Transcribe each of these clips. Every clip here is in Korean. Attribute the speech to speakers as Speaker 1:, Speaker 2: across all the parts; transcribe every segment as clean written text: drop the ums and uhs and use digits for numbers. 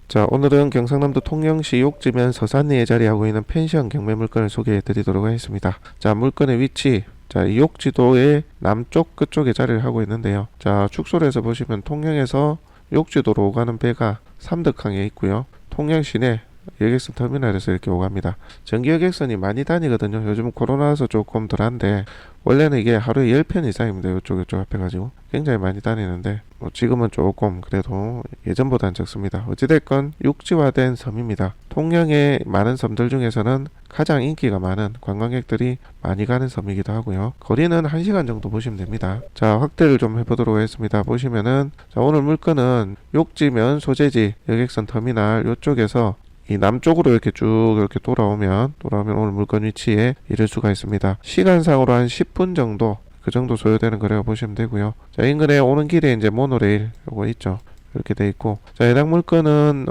Speaker 1: 자, 오늘은 경상남도 통영시 욕지면 서산리에 자리하고 있는 펜션 경매 물건을 소개해 드리도록 하겠습니다. 자, 물건의 위치. 자, 이 욕지도의 남쪽 끝쪽에 자리를 하고 있는데요. 자, 축소를 해서 보시면 통영에서 욕지도로 오가는 배가 삼덕항에 있고요. 통영 시내 여객선 터미널에서 이렇게 오갑니다. 전기 여객선이 많이 다니거든요. 요즘 코로나라서 조금 덜한데 원래는 이게 하루에 10편 이상입니다. 요쪽 앞에 가지고 굉장히 많이 다니는데 지금은 조금 그래도 예전보다는 적습니다. 어찌됐건 육지화된 섬입니다. 통영의 많은 섬들 중에서는 가장 인기가 많은 관광객들이 많이 가는 섬이기도 하고요. 거리는 1시간 정도 보시면 됩니다. 자, 확대를 좀 해보도록 하겠습니다. 보시면은 자, 오늘 물건은 욕지면 소재지 여객선 터미널 요쪽에서 이 남쪽으로 이렇게 쭉 이렇게 돌아오면 오늘 물건 위치에 이를 수가 있습니다. 시간상으로 한 10분 정도 그 정도 소요되는 거라고 보시면 되고요. 자, 인근에 오는 길에 이제 모노레일 요거 있죠. 이렇게 돼 있고, 자, 해당 물건은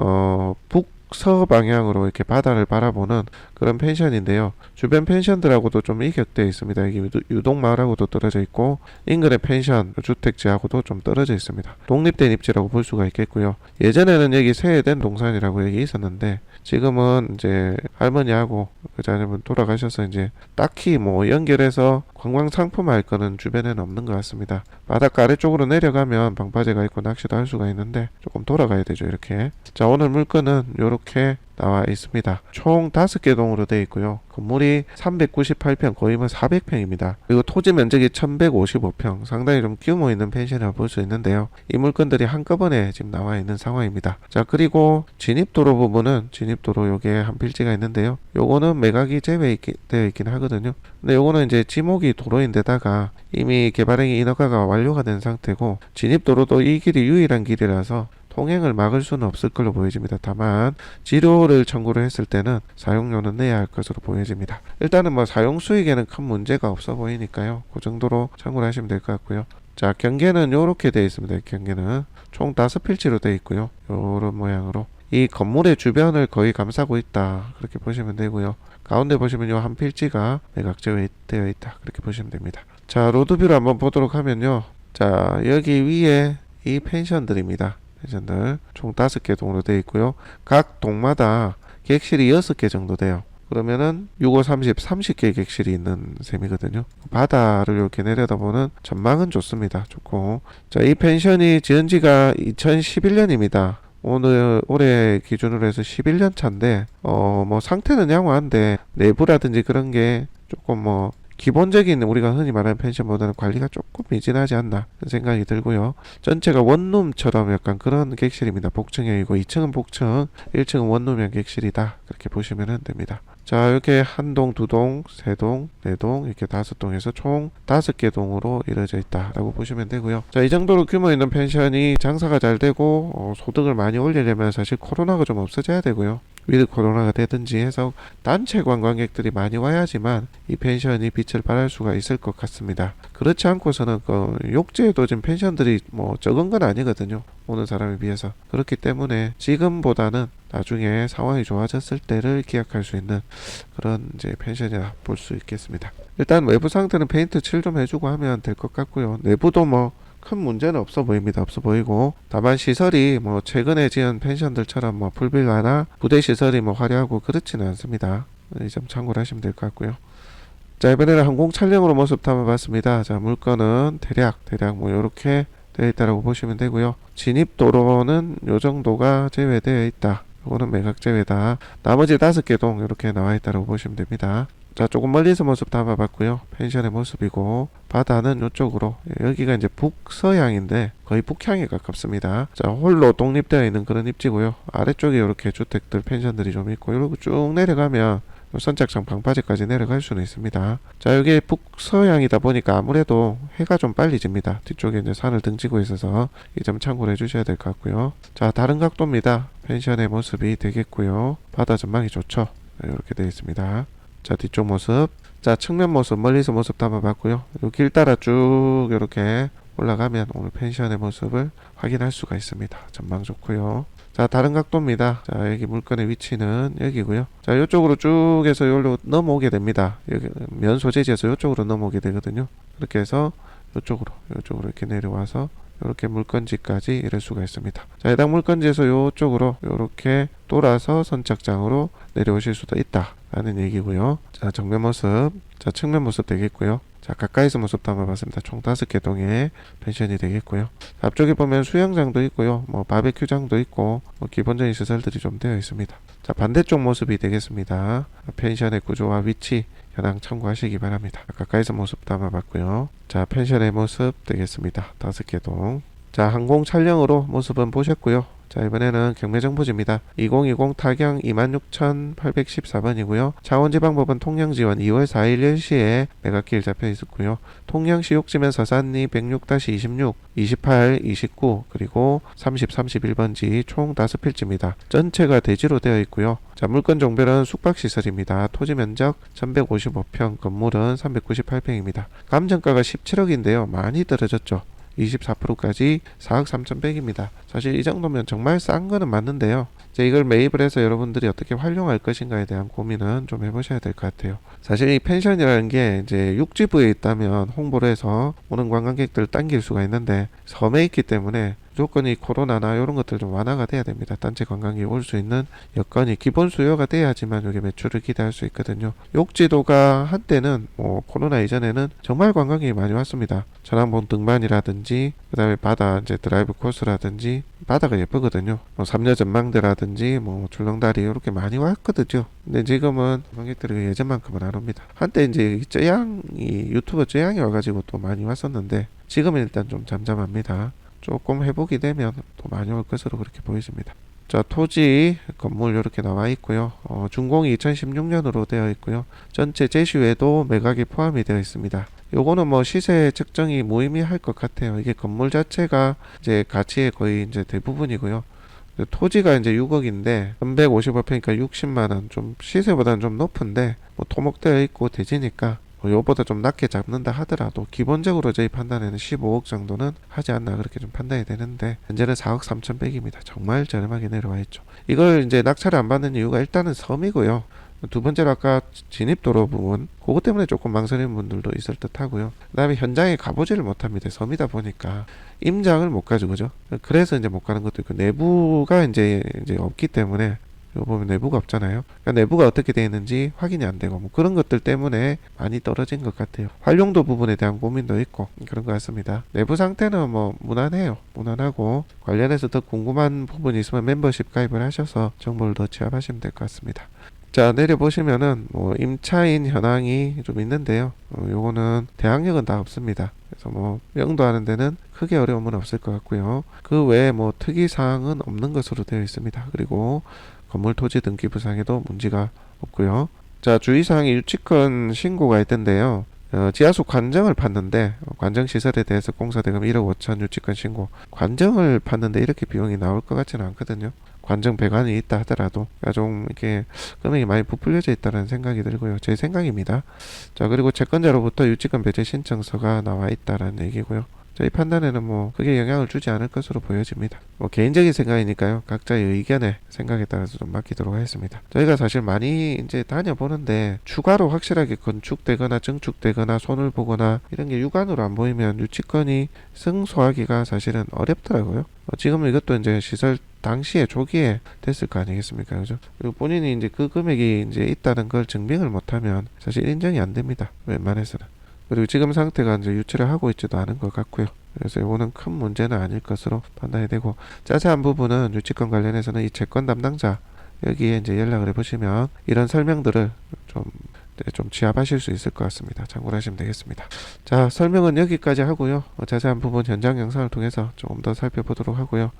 Speaker 1: 북서 방향으로 이렇게 바다를 바라보는 그런 펜션인데요. 주변 펜션들하고도 좀 이격되어 있습니다. 여기 유동마을하고도 떨어져 있고 인근의 펜션 주택지하고도 좀 떨어져 있습니다. 독립된 입지라고 볼 수가 있겠고요. 예전에는 여기 세해된 동산이라고 여기 있었는데 지금은 이제 할머니하고 그 자녀분 돌아가셔서 이제 딱히 뭐 연결해서 관광 상품 할 거는 주변에는 없는 것 같습니다. 바닷가 아래쪽으로 내려가면 방파제가 있고 낚시도 할 수가 있는데 조금 돌아가야 되죠. 이렇게. 자, 오늘 물건은 이렇게 나와 있습니다. 총 5개 동으로 되어 있고요. 건물이 398평, 거의 뭐 400평입니다. 그리고 토지 면적이 1155평, 상당히 좀 규모 있는 펜션이라고 볼 수 있는데요. 이 물건들이 한꺼번에 지금 나와 있는 상황입니다. 자, 그리고 진입도로 부분은 진입도로 요게 한 필지가 있는데요. 요거는 매각이 제외되어 있긴 하거든요. 근데 요거는 이제 지목이 도로인데다가 이미 개발행위 인허가가 완료가 된 상태고 진입도로도 이 길이 유일한 길이라서 통행을 막을 수는 없을 걸로 보여집니다. 다만 지료를 청구를 했을 때는 사용료는 내야 할 것으로 보여집니다. 일단은 뭐 사용 수익에는 큰 문제가 없어 보이니까요. 그 정도로 참고를 하시면 될 것 같고요. 자, 경계는 이렇게 되어 있습니다. 경계는 총 5필지로 되어 있고요. 이런 모양으로 이 건물의 주변을 거의 감싸고 있다. 그렇게 보시면 되고요. 가운데 보시면 요 한 필지가 매각 제외되어 있다. 그렇게 보시면 됩니다. 자, 로드뷰를 한번 보도록 하면요. 자, 여기 위에 이 펜션들입니다. 펜션들 총 5개 동으로 되어 있고요. 각 동마다 객실이 6개 정도 돼요. 그러면은 6, 5, 30개 객실이 있는 셈이거든요. 바다를 이렇게 내려다보는 전망은 좋습니다. 좋고, 자, 이 펜션이 지은 지가 2011년입니다. 올해 기준으로 해서 11년 차인데, 뭐 상태는 양호한데 내부라든지 그런 게 조금 뭐 기본적인 우리가 흔히 말하는 펜션보다는 관리가 조금 미진하지 않나 생각이 들고요. 전체가 원룸처럼 약간 그런 객실입니다. 복층형이고 2층은 복층, 1층은 원룸형 객실이다. 그렇게 보시면 됩니다. 자, 이렇게 한 동, 두 동, 세 동, 네 동, 이렇게 5동에서 총 5개 동으로 이루어져 있다라고 보시면 되고요. 자, 이 정도로 규모 있는 펜션이 장사가 잘 되고 소득을 많이 올리려면 사실 코로나가 좀 없어져야 되고요. 위드 코로나가 되든지 해서 단체 관광객들이 많이 와야지만 이 펜션이 빛을 발할 수가 있을 것 같습니다. 그렇지 않고서는 욕지에도 지금 펜션들이 뭐 적은 건 아니거든요. 오는 사람에 비해서. 그렇기 때문에 지금보다는 나중에 상황이 좋아졌을 때를 기약할 수 있는 그런 이제 펜션이라 볼 수 있겠습니다. 일단 외부 상태는 페인트 칠 좀 해주고 하면 될 것 같고요. 내부도 뭐 큰 문제는 없어 보입니다. 없어 보이고 다만 시설이 뭐 최근에 지은 펜션들처럼 뭐 풀빌라나 부대 시설이 뭐 화려하고 그렇지는 않습니다. 이 점 참고를 하시면 될 것 같고요. 자, 이번에는 항공 촬영으로 모습 담아봤습니다. 자, 물건은 대략 뭐 이렇게 되어 있다라고 보시면 되고요. 진입 도로는 요 정도가 제외되어 있다. 이거는 매각 제외다. 나머지 5개 동 이렇게 나와 있다라고 보시면 됩니다. 자, 조금 멀리서 모습 담아봤고요. 펜션의 모습이고 바다는 이쪽으로, 여기가 이제 북서향인데 거의 북향에 가깝습니다. 자, 홀로 독립되어 있는 그런 입지고요. 아래쪽에 이렇게 주택들 펜션들이 좀 있고 이렇게 쭉 내려가면 선착장 방파제까지 내려갈 수는 있습니다. 자, 여기 북서향이다 보니까 아무래도 해가 좀 빨리 집니다. 뒤쪽에 이제 산을 등지고 있어서 이 점 참고를 해주셔야 될 것 같고요. 자, 다른 각도입니다. 펜션의 모습이 되겠고요. 바다 전망이 좋죠. 이렇게 되어 있습니다. 자, 뒤쪽 모습. 자, 측면 모습, 멀리서 모습 담아봤고요. 이 길 따라 쭉 이렇게 올라가면 오늘 펜션의 모습을 확인할 수가 있습니다. 전망 좋고요. 자, 다른 각도입니다. 자, 여기 물건의 위치는 여기고요. 자, 이쪽으로 쭉 해서 여기로 넘어오게 됩니다. 여기 면 소재지에서 이쪽으로 넘어오게 되거든요. 그렇게 해서 이쪽으로 이렇게 내려와서 이렇게 물건지까지 이럴 수가 있습니다. 자, 해당 물건지에서 이쪽으로 이렇게 돌아서 선착장으로 내려오실 수도 있다 라는 얘기고요. 자, 정면 모습, 자, 측면 모습 되겠고요. 자, 가까이서 모습 담아봤습니다. 총 5개 동의 펜션이 되겠고요. 앞쪽에 보면 수영장도 있고요. 뭐 바베큐장도 있고 뭐 기본적인 시설들이 좀 되어 있습니다. 자, 반대쪽 모습이 되겠습니다. 펜션의 구조와 위치 현황 참고하시기 바랍니다. 가까이서 모습 담아봤고요. 자, 펜션의 모습 되겠습니다. 5개 동. 자, 항공 촬영으로 모습은 보셨고요. 자, 이번에는 경매정보지입니다. 2020 타경 26,814번이고요. 창원지방법원 통영지원 2월 4일 10시에 매각기일 잡혀 있었고요. 통영시 욕지면 서산리 106-26, 28, 29, 그리고 30, 31번지 총 5필지입니다. 전체가 대지로 되어 있고요. 자, 물건 종별은 숙박시설입니다. 토지 면적 1155평, 건물은 398평입니다. 감정가가 17억인데요. 많이 떨어졌죠. 24%까지 4억 3,100입니다. 사실 이 정도면 정말 싼 거는 맞는데요. 이제 이걸 매입을 해서 여러분들이 어떻게 활용할 것인가에 대한 고민은 좀 해보셔야 될 것 같아요. 사실 이 펜션이라는 게 이제 육지부에 있다면 홍보를 해서 오는 관광객들을 당길 수가 있는데 섬에 있기 때문에 무조건 이 코로나나 이런 것들 좀 완화가 돼야 됩니다. 단체 관광이 올 수 있는 여건이 기본 수요가 돼야지만 여기 매출을 기대할 수 있거든요. 욕지도가 한때는 뭐 코로나 이전에는 정말 관광객이 많이 왔습니다. 전항본 등반이라든지 그다음에 바다 이제 드라이브 코스라든지 바다가 예쁘거든요. 뭐 삼려 전망대라든지 뭐 줄렁다리 이렇게 많이 왔거든요. 근데 지금은 관광객들이 예전만큼은 안 옵니다. 한때 이제 쩌양이 유튜버 쩌양이 와가지고 또 많이 왔었는데 지금은 일단 좀 잠잠합니다. 조금 회복이 되면 또 많이 올 것으로 그렇게 보여집니다. 자, 토지 건물 이렇게 나와 있고요. 준공이 2016년으로 되어 있고요. 전체 제시외도 매각이 포함이 되어 있습니다. 요거는 뭐 시세 측정이 무의미할 것 같아요. 이게 건물 자체가 이제 가치의 거의 이제 대부분이고요. 토지가 이제 6억인데 355평이니까 60만 원, 좀 시세보다는 좀 높은데 뭐 토목되어 있고 대지니까 요보다 좀 낮게 잡는다 하더라도 기본적으로 저희 판단에는 15억 정도는 하지 않나 그렇게 좀 판단이 되는데 현재는 4억 3,100입니다. 정말 저렴하게 내려와 있죠. 이걸 이제 낙찰을 안 받는 이유가 일단은 섬이고요. 두 번째로 아까 진입도로 부분 그것 때문에 조금 망설이는 분들도 있을 듯 하고요. 그 다음에 현장에 가보지를 못합니다. 섬이다 보니까 임장을 못 가죠, 그죠? 그래서 이제 못 가는 것도 있고 내부가 이제 없기 때문에 이거 보면 내부가 없잖아요. 그러니까 내부가 어떻게 되어 있는지 확인이 안 되고 뭐 그런 것들 때문에 많이 떨어진 것 같아요. 활용도 부분에 대한 고민도 있고 그런 것 같습니다. 내부 상태는 뭐 무난해요. 무난하고 관련해서 더 궁금한 부분이 있으면 멤버십 가입을 하셔서 정보를 더 취합하시면 될 것 같습니다. 자, 내려보시면은 뭐 임차인 현황이 좀 있는데요. 요거는 대항력은 다 없습니다. 그래서 뭐 영도하는 데는 크게 어려움은 없을 것 같고요. 그 외에 뭐 특이사항은 없는 것으로 되어 있습니다. 그리고 건물 토지 등기부상에도 문제가 없고요. 자, 주의사항이 유치권 신고가 있던데요. 지하수 관정을 팠는데 관정 시설에 대해서 공사대금 1억 5천 유치권 신고. 관정을 팠는데 이렇게 비용이 나올 것 같지는 않거든요. 관정 배관이 있다 하더라도 그러니까 좀 이렇게 금액이 많이 부풀려져 있다는 생각이 들고요. 제 생각입니다. 자, 그리고 채권자로부터 유치권 배제 신청서가 나와 있다라는 얘기고요. 저희 판단에는 뭐 크게 영향을 주지 않을 것으로 보여집니다. 뭐 개인적인 생각이니까요. 각자의 의견에 생각에 따라서 좀 맡기도록 하겠습니다. 저희가 사실 많이 이제 다녀보는데 추가로 확실하게 건축되거나 증축되거나 손을 보거나 이런 게 육안으로 안 보이면 유치권이 승소하기가 사실은 어렵더라고요. 지금은 이것도 이제 시설 당시에 초기에 됐을 거 아니겠습니까, 그죠? 그리고 본인이 이제 그 금액이 이제 있다는 걸 증명을 못하면 사실 인정이 안 됩니다. 웬만해서는. 그리고 지금 상태가 이제 유치를 하고 있지도 않은 것 같고요. 그래서 이거는 큰 문제는 아닐 것으로 판단이 되고 자세한 부분은 유치권 관련해서는 이 채권 담당자 여기에 이제 연락을 해보시면 이런 설명들을 좀 취합하실 수 있을 것 같습니다. 참고를 하시면 되겠습니다. 자, 설명은 여기까지 하고요. 자세한 부분 현장 영상을 통해서 조금 더 살펴보도록 하고요.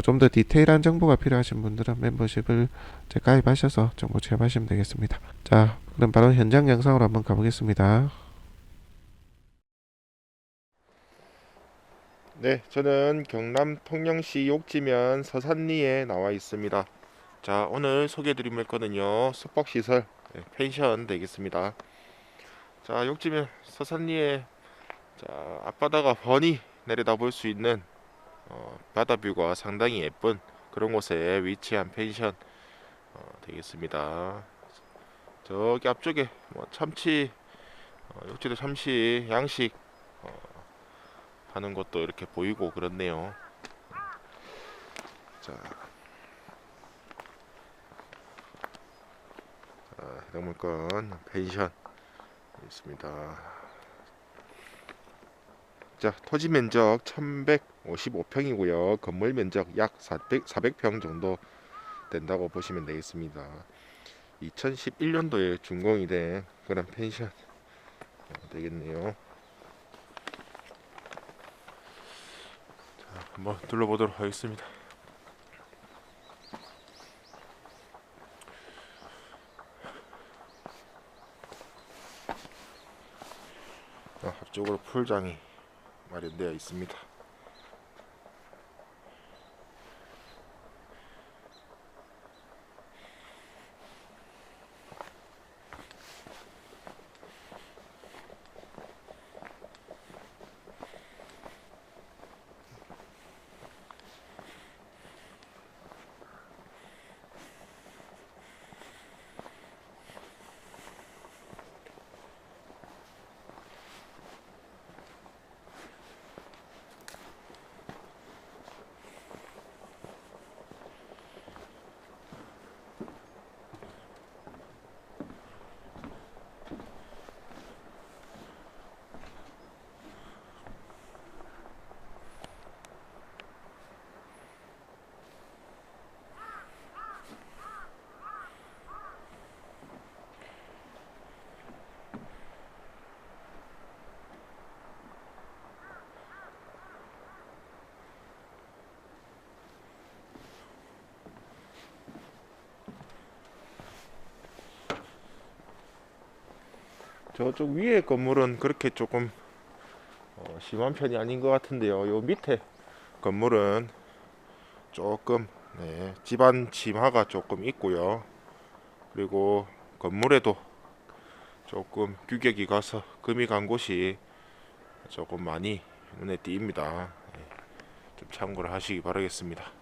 Speaker 1: 좀 더 디테일한 정보가 필요하신 분들은 멤버십을 가입하셔서 정보 취합하시면 되겠습니다. 자, 그럼 바로 현장 영상으로 한번 가보겠습니다.
Speaker 2: 네, 저는 경남 통영시 욕지면 서산리에 나와 있습니다. 자, 오늘 소개해드릴 물건은요, 숙박시설, 펜션 되겠습니다. 자, 욕지면 서산리에 앞바다가 훤히 내려다볼 수 있는 바다뷰가 상당히 예쁜 그런 곳에 위치한 펜션 되겠습니다. 저기 앞쪽에 뭐 참치, 욕지도 참치 양식 하는 것도 이렇게 보이고 그렇네요. 자, 해당 물건 펜션 있습니다. 자, 토지 면적 1155평이고요. 건물 면적 약 400평 정도 된다고 보시면 되겠습니다. 2011년도에 준공이 된 그런 펜션 되겠네요. 자, 한번 둘러보도록 하겠습니다. 앞쪽으로 풀장이 마련되어 있습니다. 저쪽 위에 건물은 그렇게 조금 심한 편이 아닌 것 같은데요. 요 밑에 건물은 조금 집안 침하가 조금 있고요. 그리고 건물에도 조금 규격이 가서 금이 간 곳이 조금 많이 눈에 띕니다. 좀 참고를 하시기 바라겠습니다.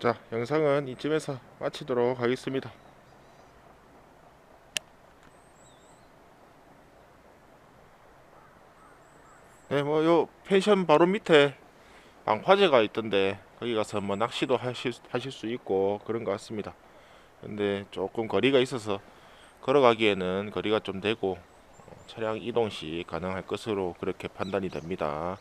Speaker 2: 자, 영상은 이쯤에서 마치도록 하겠습니다. 네, 뭐 요 펜션 바로 밑에 방파제가 있던데 거기 가서 뭐 낚시도 하실 수 있고 그런 것 같습니다. 근데 조금 거리가 있어서 걸어가기에는 거리가 좀 되고 차량 이동 시 가능할 것으로 그렇게 판단이 됩니다.